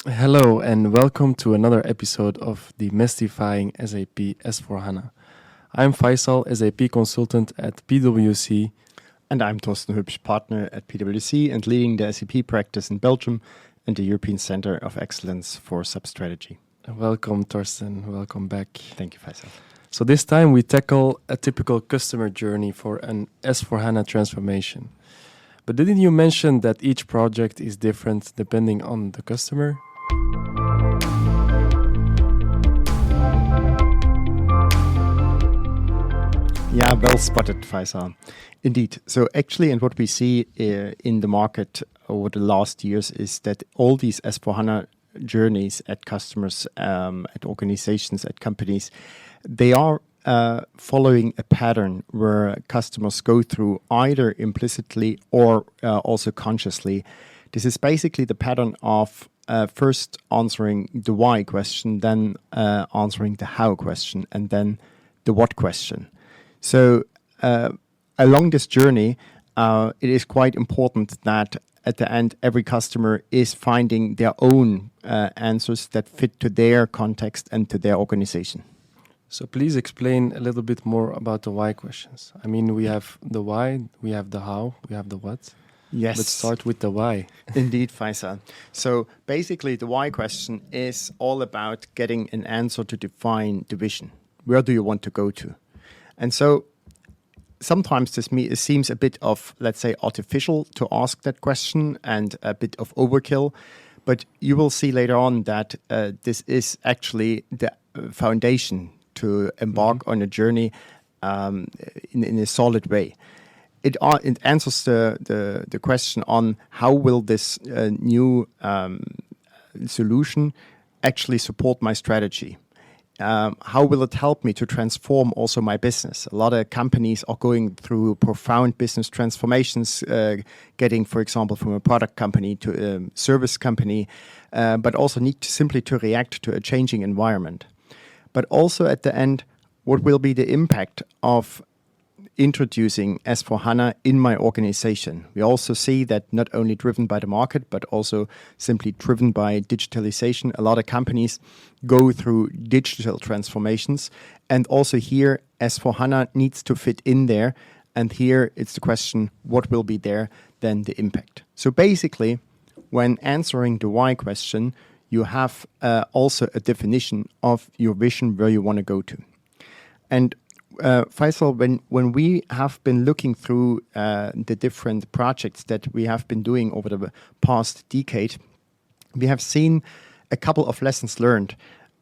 Hello and welcome to another episode of Demystifying SAP S4HANA. I'm Faisal, SAP consultant at PwC. And I'm Thorsten Hübsch, partner at PwC and leading the SAP practice in Belgium and the European Center of Excellence for Sub-Strategy. Welcome, Thorsten. Welcome back. Thank you, Faisal. So this time we tackle a typical customer journey for an S4HANA transformation. But didn't you mention that each project is different depending on the customer? Yeah, well spotted, Faisal. Indeed. So actually, and what we see in the market over the last years is that all these S4HANA journeys at customers, at organizations, at companies, they are following a pattern where customers go through either implicitly or also consciously. This is basically the pattern of first answering the why question, then answering the how question, and then the what question. So along this journey, it is quite important that at the end, every customer is finding their own answers that fit to their context and to their organization. So please explain a little bit more about the why questions. I mean, we have the why, we have the how, we have the what. Yes. Let's start with the why. Indeed, Faisal. So basically, the why question is all about getting an answer to define the vision. Where do you want to go to? And so sometimes this seems a bit of, let's say, artificial to ask that question and a bit of overkill. But you will see later on that this is actually the foundation to embark on a journey in a solid way. It answers the question on how will this new solution actually support my strategy? How will it help me to transform also my business? A lot of companies are going through profound business transformations, getting, for example, from a product company to a service company, but also need simply to react to a changing environment. But also at the end, what will be the impact of introducing S4HANA in my organization? We also see that not only driven by the market, but also simply driven by digitalization. A lot of companies go through digital transformations. And also here, S4HANA needs to fit in there. And here it's the question, what will be there, then the impact. So basically, when answering the why question, you have also a definition of your vision where you want to go to. And Faisal, when we have been looking through the different projects that we have been doing over the past decade, we have seen a couple of lessons learned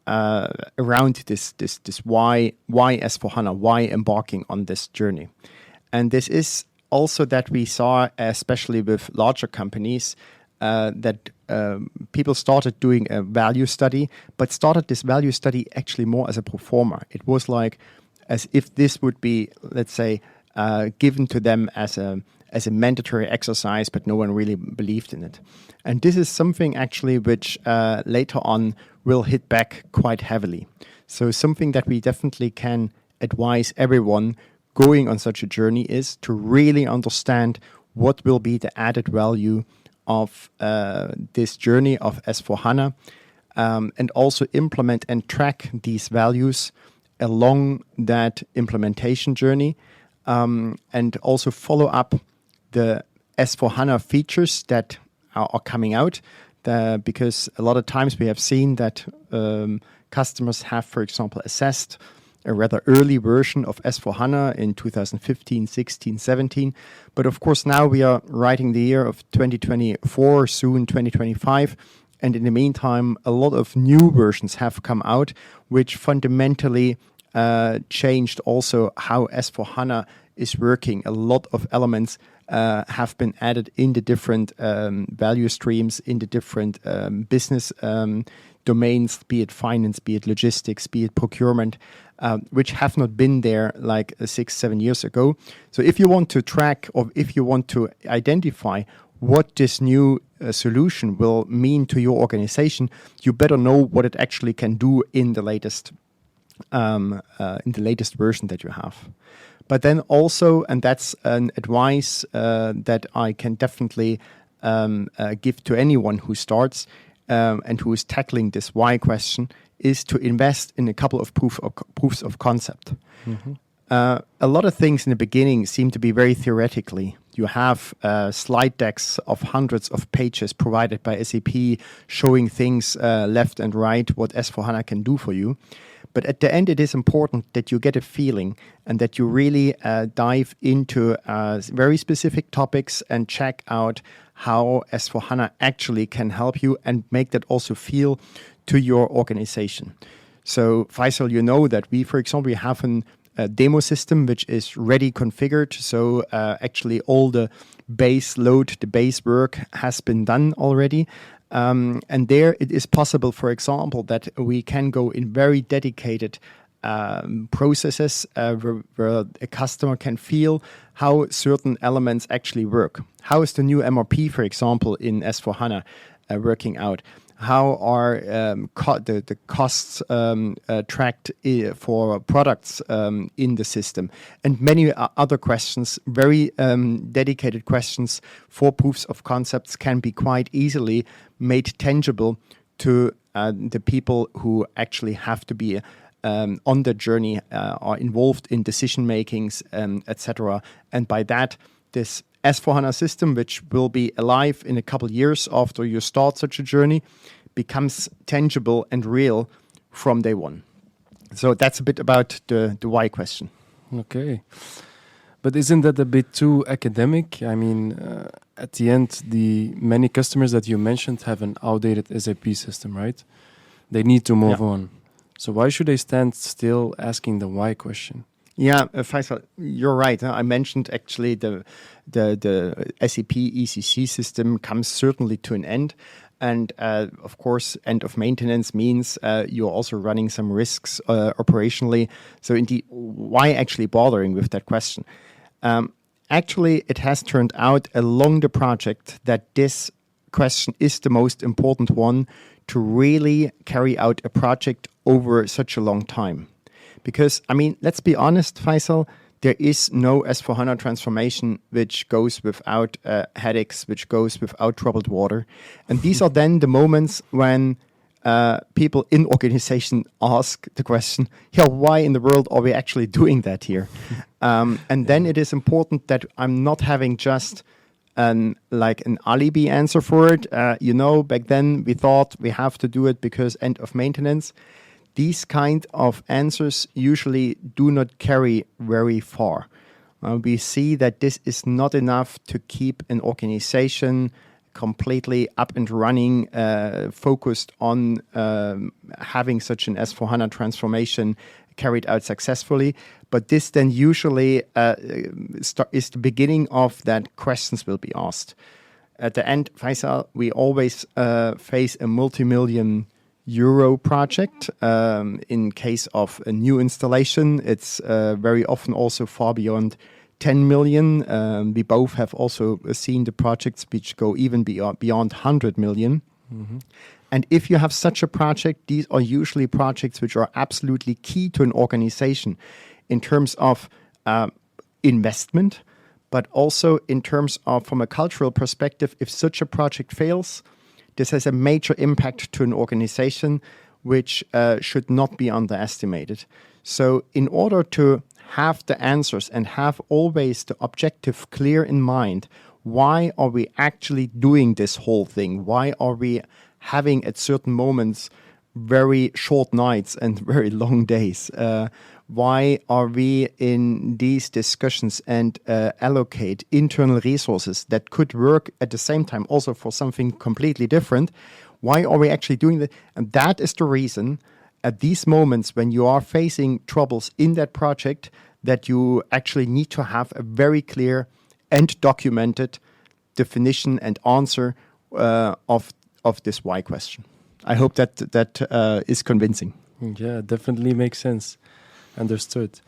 around this why S4HANA, why embarking on this journey. And this is also that we saw, especially with larger companies, that people started doing a value study, but started this value study actually more as a pro forma. It was like as if this would be, let's say, given to them as a mandatory exercise, but no one really believed in it. And this is something actually which later on will hit back quite heavily. So something that we definitely can advise everyone going on such a journey is to really understand what will be the added value of this journey of S4HANA, and also implement and track these values along that implementation journey, and also follow up the S4HANA features that are coming out, because a lot of times we have seen that customers have, for example, assessed a rather early version of S4HANA in 2015, 16, 17. But of course, now we are writing the year of 2024, soon 2025. And in the meantime, a lot of new versions have come out, which fundamentally changed also how S4HANA is working. A lot of elements have been added in the different value streams, in the different business domains, be it finance, be it logistics, be it procurement, which have not been there like 6-7 years ago. So if you want to track or if you want to identify what this new solution will mean to your organization, you better know what it actually can do in the latest version that you have. But then also, and that's an advice that I can definitely give to anyone who starts, and who is tackling this why question is to invest in a couple of proofs of concept. A lot of things in the beginning seem to be very theoretically. You have slide decks of hundreds of pages provided by SAP showing things left and right, what S4HANA can do for you. But at the end, it is important that you get a feeling and that you really dive into very specific topics and check out how S4HANA actually can help you and make that also feel to your organization. So, Faisal, you know that we, for example, have a demo system which is ready configured. So actually all the base load, the base work has been done already. And there it is possible, for example, that we can go in very dedicated processes where a customer can feel how certain elements actually work. How is the new MRP, for example, in S4HANA working out? How are the costs tracked for products in the system? And many other questions, very dedicated questions for proofs of concepts can be quite easily made tangible to the people who actually have to be on the journey, are involved in decision makings, etc. And by that, this S4HANA system, which will be alive in a couple of years after you start such a journey, becomes tangible and real from day one. So that's a bit about the why question. Okay. But isn't that a bit too academic? I mean, at the end, the many customers that you mentioned have an outdated SAP system, right? They need to move on. So why should they stand still asking the why question? Yeah, Faisal, you're right. I mentioned actually the SAP ECC system comes certainly to an end. And of course, end of maintenance means you're also running some risks operationally. So indeed, why actually bothering with that question? Actually, it has turned out along the project that this question is the most important one to really carry out a project over such a long time. Because, I mean, let's be honest, Faisal, there is no S4HANA transformation which goes without headaches, which goes without troubled water. And these are then the moments when people in organization ask the question, why in the world are we actually doing that here? And then it is important that I'm not having just an alibi answer for it. Back then we thought we have to do it because end of maintenance. These kind of answers usually do not carry very far. We see that this is not enough to keep an organization completely up and running, focused on having such an S4HANA transformation carried out successfully. But this then usually is the beginning of that questions will be asked. At the end, Faisal, we always face a multi-million euro project. In case of a new installation, it's very often also far beyond 10 million. We both have also seen the projects which go even beyond 100 million. Mm-hmm. And if you have such a project, these are usually projects which are absolutely key to an organization in terms of investment, but also in terms of, from a cultural perspective, if such a project fails, this has a major impact to an organization which should not be underestimated. So in order to have the answers and have always the objective clear in mind, why are we actually doing this whole thing? Why are we having at certain moments very short nights and very long days? Why are we in these discussions and allocate internal resources that could work at the same time also for something completely different? Why are we actually doing that? And that is the reason at these moments when you are facing troubles in that project that you actually need to have a very clear and documented definition and answer of this why question. I hope that is convincing. Yeah, definitely makes sense. Understood.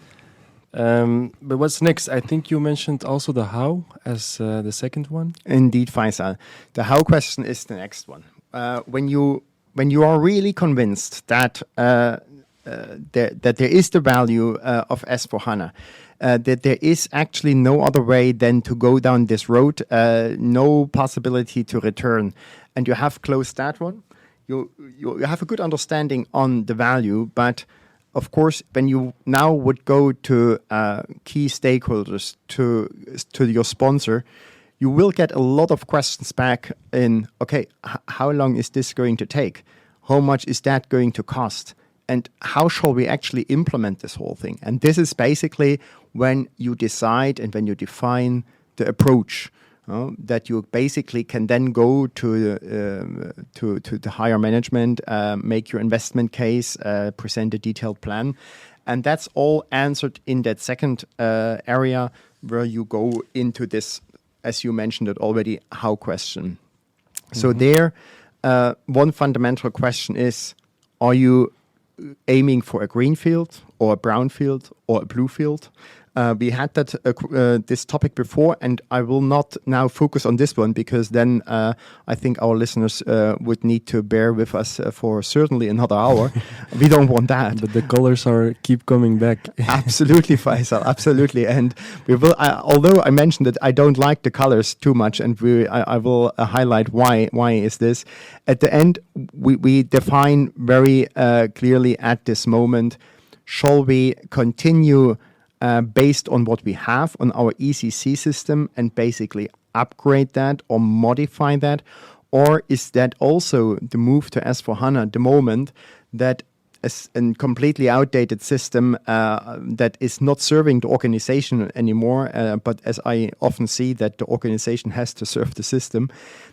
But what's next? I think you mentioned also the how as the second one. Indeed, Faisal. The how question is the next one. When you are really convinced that that there is the value of S4HANA, that there is actually no other way than to go down this road, no possibility to return, and you have closed that one, you have a good understanding on the value, but of course, when you now would go to key stakeholders, to your sponsor, you will get a lot of questions back in, okay, how long is this going to take? How much is that going to cost? And how shall we actually implement this whole thing? And this is basically when you decide and when you define the approach. That you basically can then go to the higher management, make your investment case, present a detailed plan, and that's all answered in that second area where you go into this, as you mentioned it already, how question. So there, one fundamental question is: are you aiming for a green field or a brown field or a blue field? We had that this topic before, and I will not now focus on this one because then I think our listeners would need to bear with us for certainly another hour. We don't want that. But the colors keep coming back. Absolutely, Faisal, absolutely. And we will. Although I mentioned that I don't like the colors too much, and I will highlight why. Why is this? At the end, we define very clearly at this moment: shall we continue based on what we have on our ECC system and basically upgrade that or modify that? Or is that also the move to S4HANA at the moment that is a completely outdated system that is not serving the organization anymore, but as I often see that the organization has to serve the system,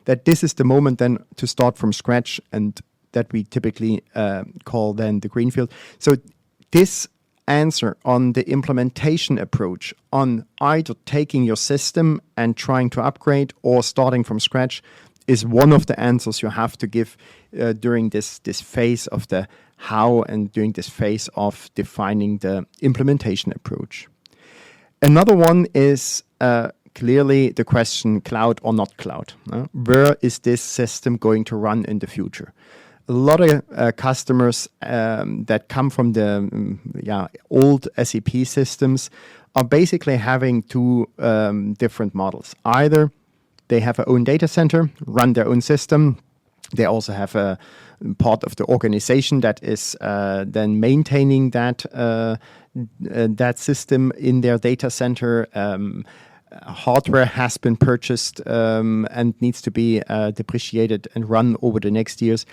that this is the moment then to start from scratch, and that we typically call then the greenfield. So this answer on the implementation approach, on either taking your system and trying to upgrade or starting from scratch, is one of the answers you have to give during this phase of the how and during this phase of defining the implementation approach. Another one is clearly the question cloud or not cloud. Where is this system going to run in the future? A lot of customers that come from the old SAP systems are basically having two different models. Either they have their own data center, run their own system. They also have a part of the organization that is then maintaining that system in their data center. Hardware has been purchased and needs to be depreciated and run over the next years.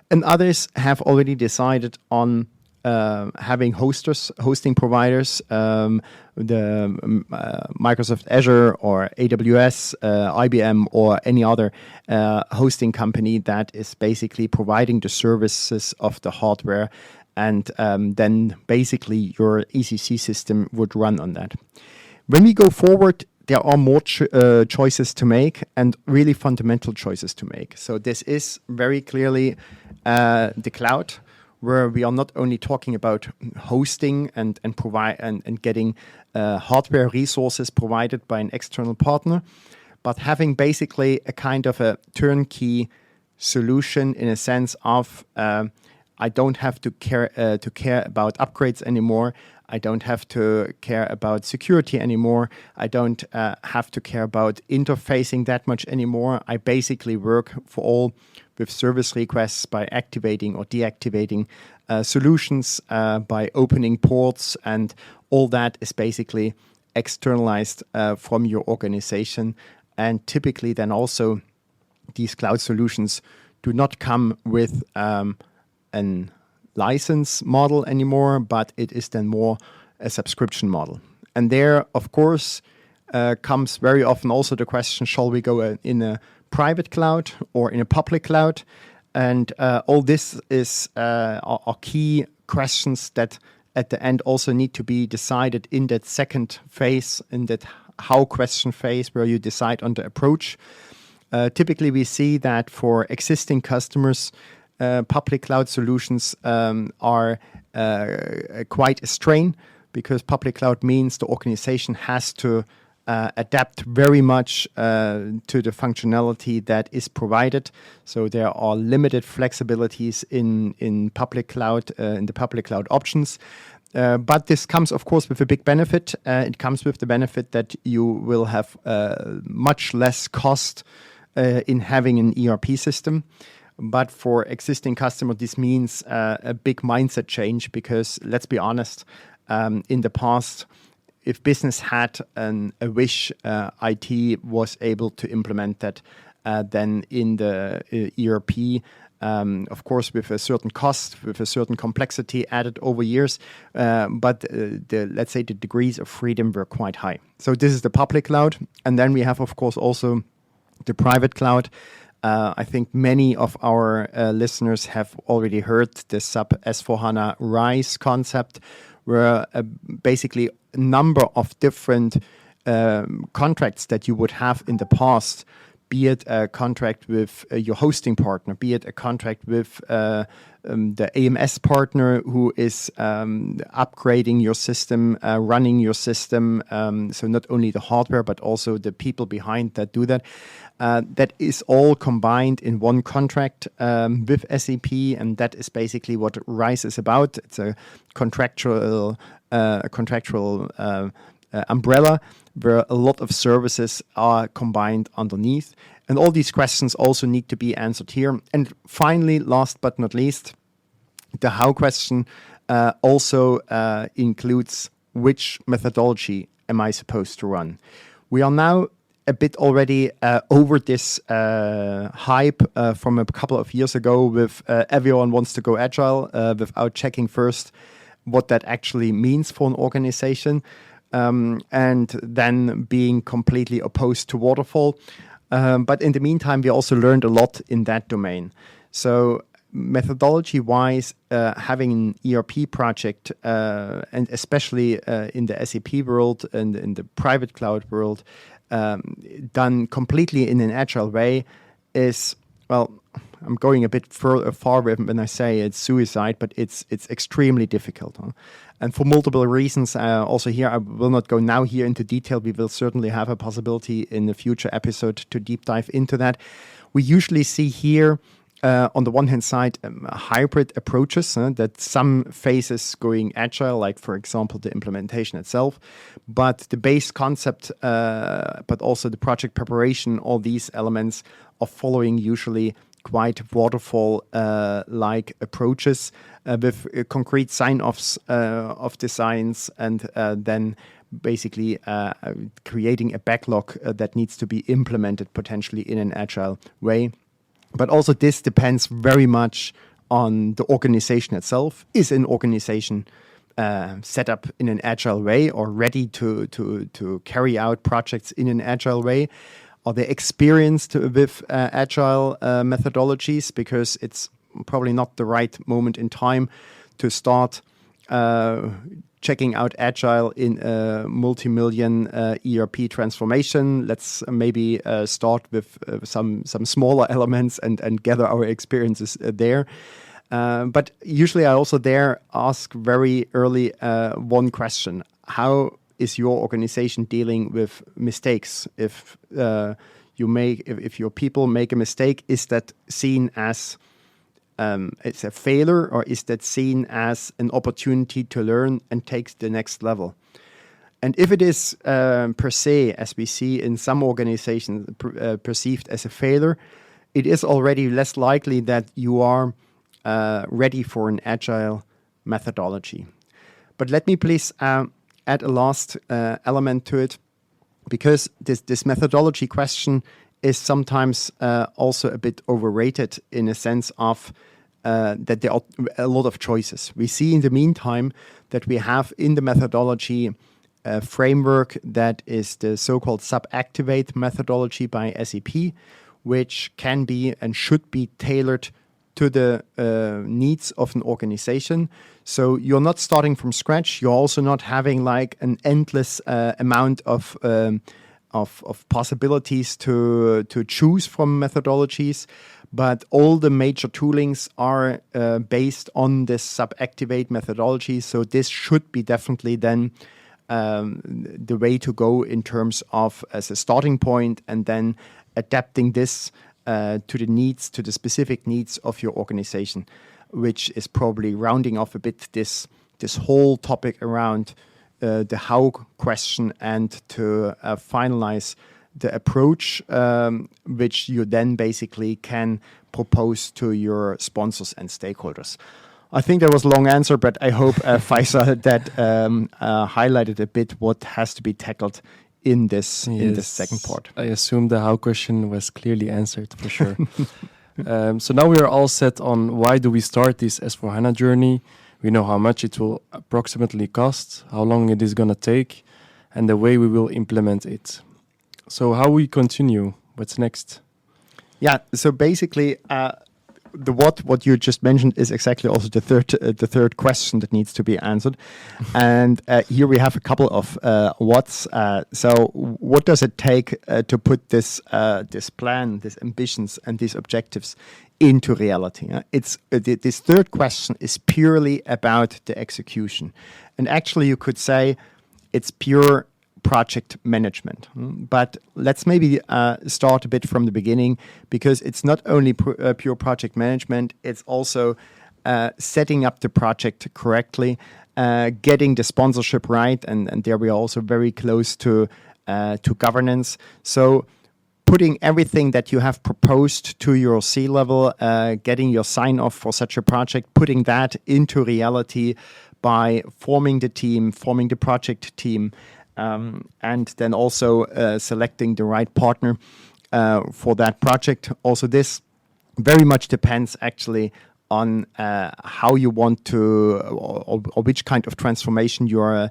And others have already decided on having hosting providers, the Microsoft Azure or AWS, IBM, or any other hosting company that is basically providing the services of the hardware, and then basically your ECC system would run on that. When we go forward, there are more choices to make, and really fundamental choices to make. So this is very clearly the cloud, where we are not only talking about hosting and provide and getting hardware resources provided by an external partner, but having basically a kind of a turnkey solution in a sense of I don't have to care about upgrades anymore. I don't have to care about security anymore. I don't have to care about interfacing that much anymore. I basically work for all with service requests by activating or deactivating solutions, by opening ports, and all that is basically externalized from your organization. And typically then also these cloud solutions do not come with an license model anymore, but it is then more a subscription model. And there, of course, comes very often also the question, shall we go in a private cloud or in a public cloud? And all this is are key questions that at the end also need to be decided in that second phase, in that how question phase, where you decide on the approach. Typically, we see that for existing customers, public cloud solutions are quite a strain, because public cloud means the organization has to adapt very much to the functionality that is provided. So there are limited flexibilities in public cloud, in the public cloud options. But this comes, of course, with a big benefit. It comes with the benefit that you will have much less cost in having an ERP system. But for existing customer, this means a big mindset change because let's be honest, in the past, if business had a wish, IT was able to implement that. Then in the ERP, of course, with a certain cost, with a certain complexity added over years, but let's say the degrees of freedom were quite high. So this is the public cloud, and then we have, of course, also the private cloud. I think many of our listeners have already heard the SAP S/4HANA RISE concept, where basically a number of different contracts that you would have in the past, be it a contract with your hosting partner, be it a contract with the AMS partner who is upgrading your system, running your system. So not only the hardware, but also the people behind that do that. That is all combined in one contract with SAP, and that is basically what RISE is about. It's a contractual umbrella where a lot of services are combined underneath. And all these questions also need to be answered here. And finally, last but not least, the how question also includes which methodology am I supposed to run. We are now a bit already over this hype from a couple of years ago with everyone wants to go agile without checking first what that actually means for an organization. And then being completely opposed to waterfall. But in the meantime, we also learned a lot in that domain. So methodology-wise, having an ERP project, and especially in the SAP world and in the private cloud world, done completely in an agile way is, well, I'm going a bit far when I say it's suicide, but it's extremely difficult. Huh? And for multiple reasons, also here, I will not go now here into detail. We will certainly have a possibility in a future episode to deep dive into that. We usually see here, on the one hand side, hybrid approaches, that some phases going agile, like, for example, the implementation itself. But the base concept, but also the project preparation, all these elements are following usually quite waterfall-like approaches with concrete sign-offs of designs, and then basically creating a backlog that needs to be implemented potentially in an agile way. But also this depends very much on the organization itself. Is an organization set up in an agile way or ready to carry out projects in an agile way? Are they experienced with agile methodologies? Because it's probably not the right moment in time to start checking out agile in a multi-million ERP transformation. Let's maybe start with some smaller elements and gather our experiences there. But usually I also there ask very early one question: how is your organization dealing with mistakes? If if your people make a mistake, is that seen as it's a failure, or is that seen as an opportunity to learn and take the next level? And if it is per se, as we see in some organizations, perceived as a failure, it is already less likely that you are ready for an agile methodology. But let me please add a last element to it, because this methodology question is sometimes also a bit overrated in a sense of that there are a lot of choices. We see in the meantime that we have in the methodology a framework that is the so-called sub-activate methodology by SAP, which can be and should be tailored to the needs of an organization. So you're not starting from scratch. You're also not having like an endless amount of possibilities to choose from methodologies, but all the major toolings are based on this sub-activate methodology. So this should be definitely then the way to go in terms of as a starting point, and then adapting this to the needs, to the specific needs of your organization, which is probably rounding off a bit this whole topic around the how question, and to finalize the approach which you then basically can propose to your sponsors and stakeholders. I think that was a long answer, but I hope, Faisal, that highlighted a bit what has to be tackled in this second part. I assume the how question was clearly answered for sure. So now we are all set on why do we start this S4HANA journey. We know how much it will approximately cost, how long it is going to take, and the way we will implement it. So how we continue? What's next? Yeah, so basically, what you just mentioned is exactly also the third question that needs to be answered, and here we have a couple of what's. So what does it take to put this plan, these ambitions, and these objectives into reality? It's this third question is purely about the execution, and actually you could say it's pure project management. But let's maybe start a bit from the beginning, because it's not only pure project management, it's also setting up the project correctly, getting the sponsorship right, and there we are also very close to governance. So putting everything that you have proposed to your C-level, getting your sign-off for such a project, putting that into reality by forming the team, forming the project team, and then also selecting the right partner for that project. Also, this very much depends actually on how you want to, or which kind of transformation you're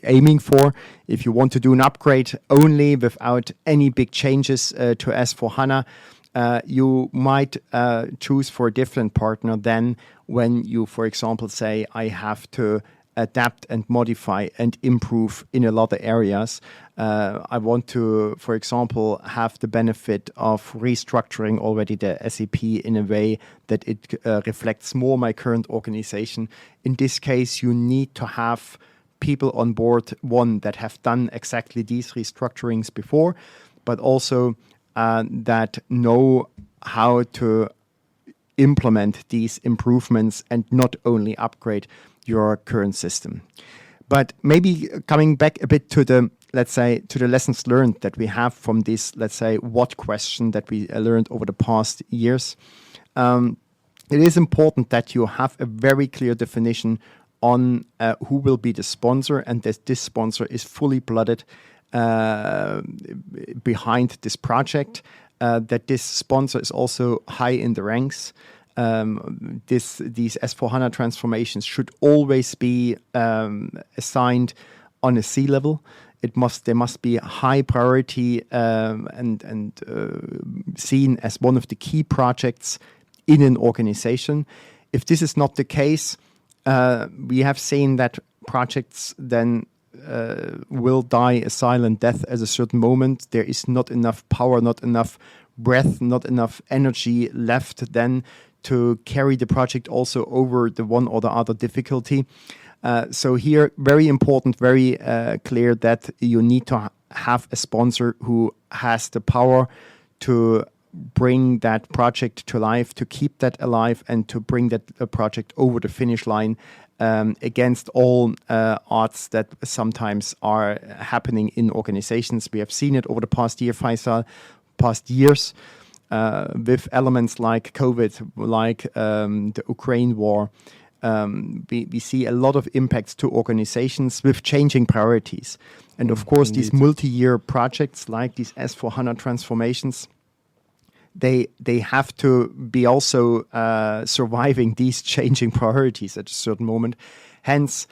aiming for. If you want to do an upgrade only without any big changes to S4HANA, you might choose for a different partner than when you, for example, say, I have to adapt and modify and improve in a lot of areas. I want to, for example, have the benefit of restructuring already the SAP in a way that it reflects more my current organization. In this case, you need to have people on board, one, that have done exactly these restructurings before, but also that know how to implement these improvements and not only upgrade your current system. But maybe coming back a bit to the, let's say, to the lessons learned that we have from this, let's say, what question that we learned over the past years, it is important that you have a very clear definition on who will be the sponsor, and that this sponsor is fully blooded behind this project, that this sponsor is also high in the ranks. These S4HANA transformations should always be assigned on a C-level. There must be a high priority and seen as one of the key projects in an organization. If this is not the case, we have seen that projects then will die a silent death at a certain moment. There is not enough power, not enough breath, not enough energy left then to carry the project also over the one or the other difficulty. So here, very important, very clear that you need to have a sponsor who has the power to bring that project to life, to keep that alive, and to bring that project over the finish line against all odds that sometimes are happening in organizations. We have seen it over the past year, Faisal, past years, with elements like COVID, like the Ukraine war. We see a lot of impacts to organizations with changing priorities. And of course, these multi-year projects like these S4HANA transformations, they have to be also surviving these changing priorities at a certain moment. Hence,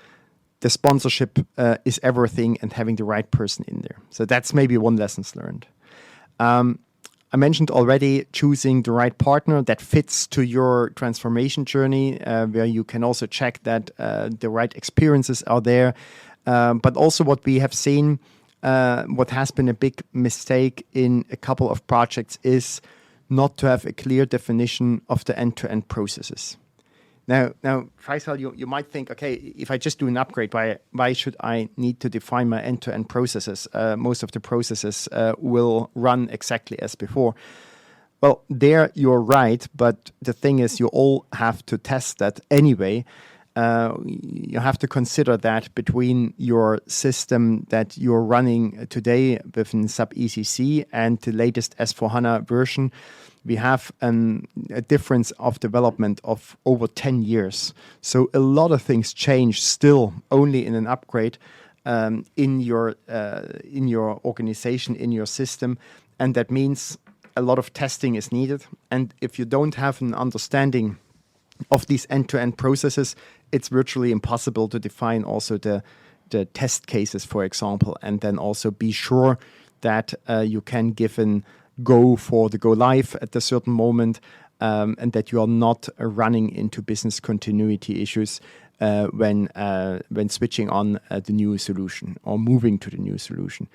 the sponsorship is everything, and having the right person in there. So that's maybe one lessons learned. I mentioned already choosing the right partner that fits to your transformation journey, where you can also check that the right experiences are there. But also what we have seen, what has been a big mistake in a couple of projects is not to have a clear definition of the end-to-end processes. Now, Faisal, you might think, okay, if I just do an upgrade, why should I need to define my end-to-end processes? Most of the processes will run exactly as before. Well, there you're right, but the thing is, you all have to test that anyway. you have to consider that between your system that you're running today within SAP ECC and the latest S4HANA version, we have a difference of development of over 10 years. So a lot of things change still only in an upgrade in your organization, in your system. And that means a lot of testing is needed. And if you don't have an understanding of these end-to-end processes, it's virtually impossible to define also the test cases, for example, and then also be sure that you can give an go for the go live at a certain moment, and that you are not running into business continuity issues when switching on the new solution or moving to the new solution.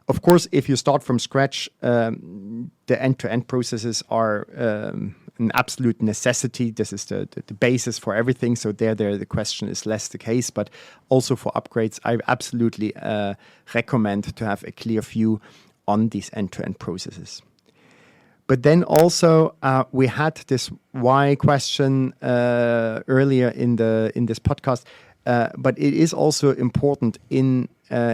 Of course, if you start from scratch, the end-to-end processes are an absolute necessity. This is the basis for everything. So there the question is less the case. But also for upgrades, I absolutely recommend to have a clear view on these end-to-end processes. But then also we had this why question earlier in this podcast. But it is also important in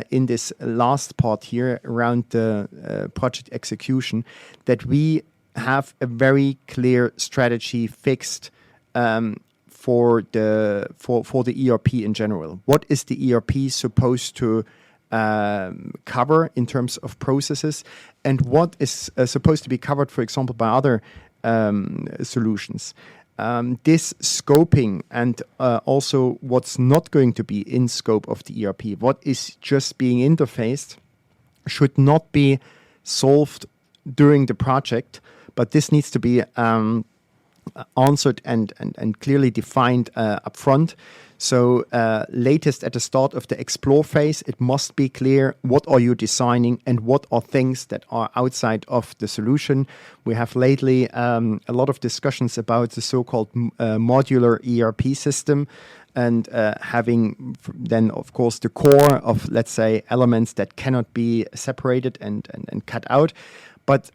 this last part here around the project execution that we have a very clear strategy fixed for the ERP in general. What is the ERP supposed to cover in terms of processes, and what is supposed to be covered, for example, by other solutions? This scoping and also what's not going to be in scope of the ERP, what is just being interfaced, should not be solved during the project, but this needs to be answered and clearly defined upfront. So latest at the start of the explore phase, it must be clear what are you designing and what are things that are outside of the solution. We have lately a lot of discussions about the so-called modular ERP system, and having then, of course, the core of, let's say, elements that cannot be separated and cut out. But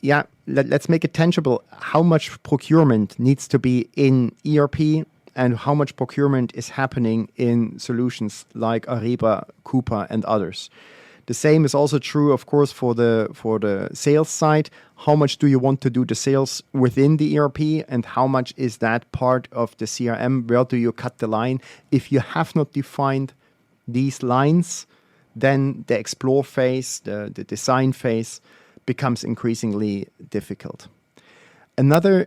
yeah, let's make it tangible. How much procurement needs to be in ERP and how much procurement is happening in solutions like Ariba, Coupa, and others. The same is also true, of course, for the sales side. How much do you want to do the sales within the ERP, and how much is that part of the CRM? Where do you cut the line? If you have not defined these lines, then the explore phase, the design phase, becomes increasingly difficult. Another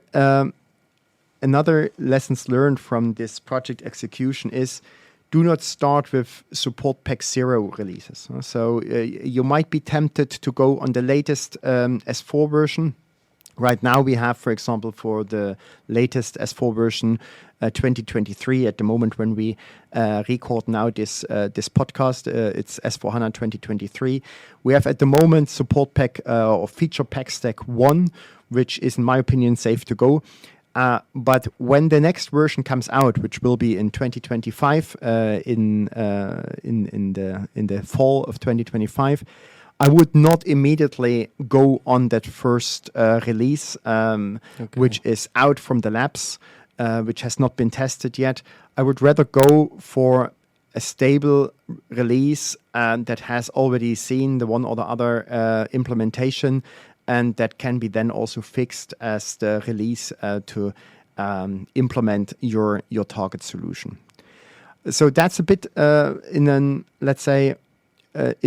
lessons learned from this project execution is do not start with support pack 0 releases. So you might be tempted to go on the latest S4 version. Right now we have, for example, for the latest S4 version 2023, at the moment when we record now this podcast, it's S4HANA 2023. We have at the moment support pack or feature pack stack 1, which is in my opinion safe to go. But when the next version comes out, which will be in 2025, in the fall of 2025, I would not immediately go on that first release, which is out from the labs, which has not been tested yet. I would rather go for a stable release that has already seen the one or the other implementation, and that can be then also fixed as the release to implement your target solution. So that's a bit in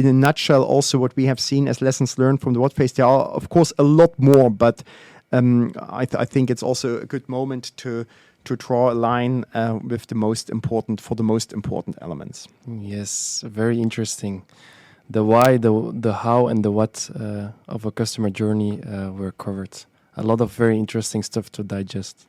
a nutshell also what we have seen as lessons learned from the what phase. There are, of course, a lot more, but I think it's also a good moment to draw a line with the most important elements. Yes, very interesting. The why, the how, and the what of a customer journey were covered. A lot of very interesting stuff to digest.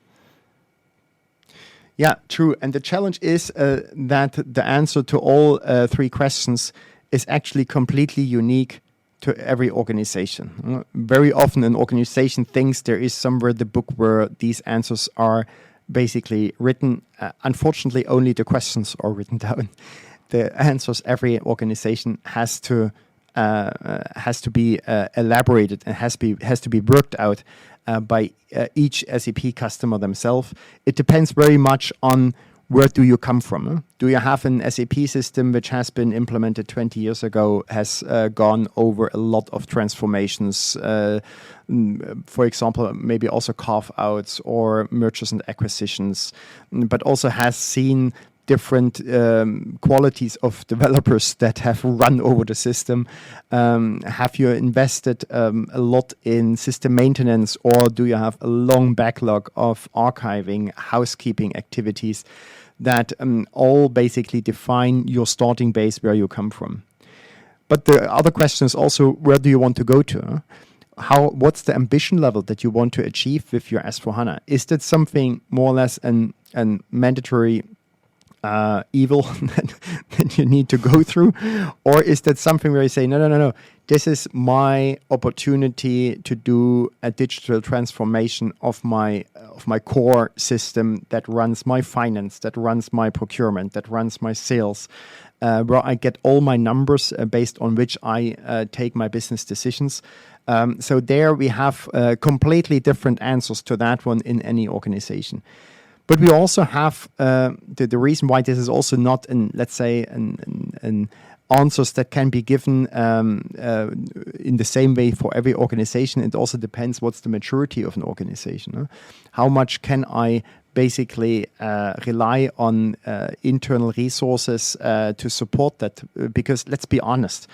Yeah, true. And the challenge is that the answer to all three questions is actually completely unique to every organization. Very often an organization thinks there is somewhere the book where these answers are basically written. Unfortunately, only the questions are written down. The answers every organization has to be elaborated and has to be worked out by each SAP customer themselves. It depends very much on where do you come from? Do you have an SAP system which has been implemented 20 years ago, has gone over a lot of transformations, for example, maybe also carve-outs or mergers and acquisitions, but also has seen different qualities of developers that have run over the system? Have you invested a lot in system maintenance, or do you have a long backlog of archiving, housekeeping activities that all basically define your starting base, where you come from? But the other question is also, where do you want to go to? What's the ambition level that you want to achieve with your S4HANA? Is that something more or less an mandatory evil that you need to go through, or is that something where you say no, this is my opportunity to do a digital transformation of my core system that runs my finance, that runs my procurement, that runs my sales, where I get all my numbers based on which I take my business decisions. So there we have completely different answers to that one in any organization. But we also have the reason why this is also not an answers that can be given in the same way for every organization. It also depends what's the maturity of an organization. How much can I basically rely on internal resources to support that? Because let's be honest,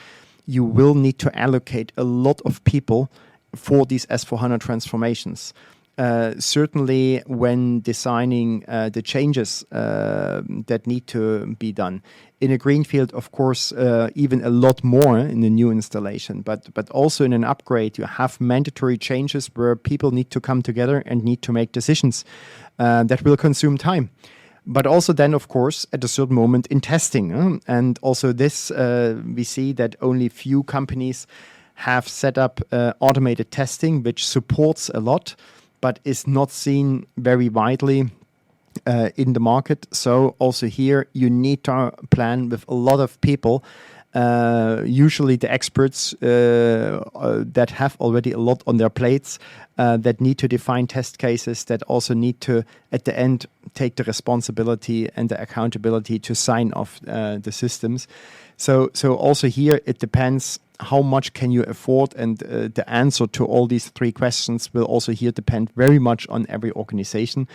you will need to allocate a lot of people for these S4HANA transformations. Certainly when designing the changes that need to be done. In a greenfield, of course, even a lot more in the new installation, but also in an upgrade, you have mandatory changes where people need to come together and need to make decisions that will consume time. But also then, of course, at a certain moment in testing. And also this, we see that only few companies have set up automated testing, which supports a lot, but is not seen very widely in the market. So also here, you need to plan with a lot of people, usually the experts that have already a lot on their plates, that need to define test cases, that also need to, at the end, take the responsibility and the accountability to sign off the systems. So also here, it depends how much can you afford, and the answer to all these three questions will also here depend very much on every organization.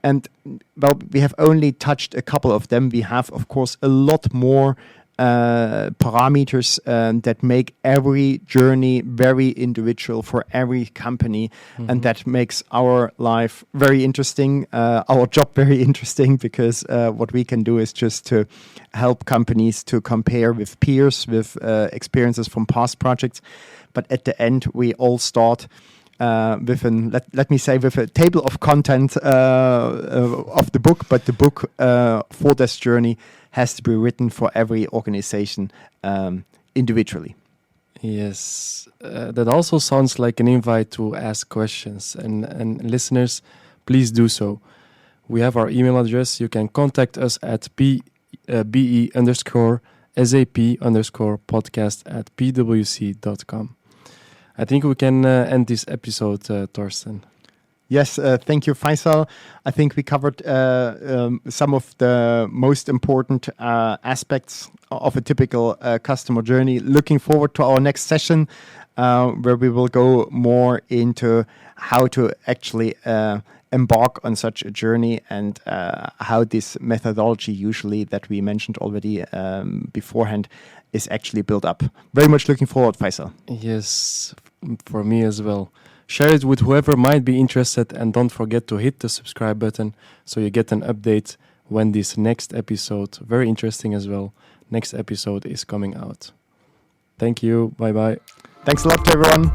And well, we have only touched a couple of them. We have, of course, a lot more parameters that make every journey very individual for every company, and that makes our life very interesting, our job very interesting, because what we can do is just to help companies to compare with peers, with experiences from past projects. But at the end, we all start with let me say, with a table of content of the book, but the book for this journey has to be written for every organization individually. Yes, that also sounds like an invite to ask questions, and listeners, please do so. We have our email address. You can contact us at be_SAP_podcast@pwc.com. I think we can end this episode, Torsten. Yes, thank you, Faisal. I think we covered some of the most important aspects of a typical customer journey. Looking forward to our next session, where we will go more into how to actually embark on such a journey, and how this methodology, usually that we mentioned already beforehand, is actually built up. Very much looking forward, Faisal. Yes, for me as well. Share it with whoever might be interested, and don't forget to hit the subscribe button so you get an update when this next episode, very interesting as well, next episode is coming out. Thank you. Bye-bye. Thanks a lot to everyone.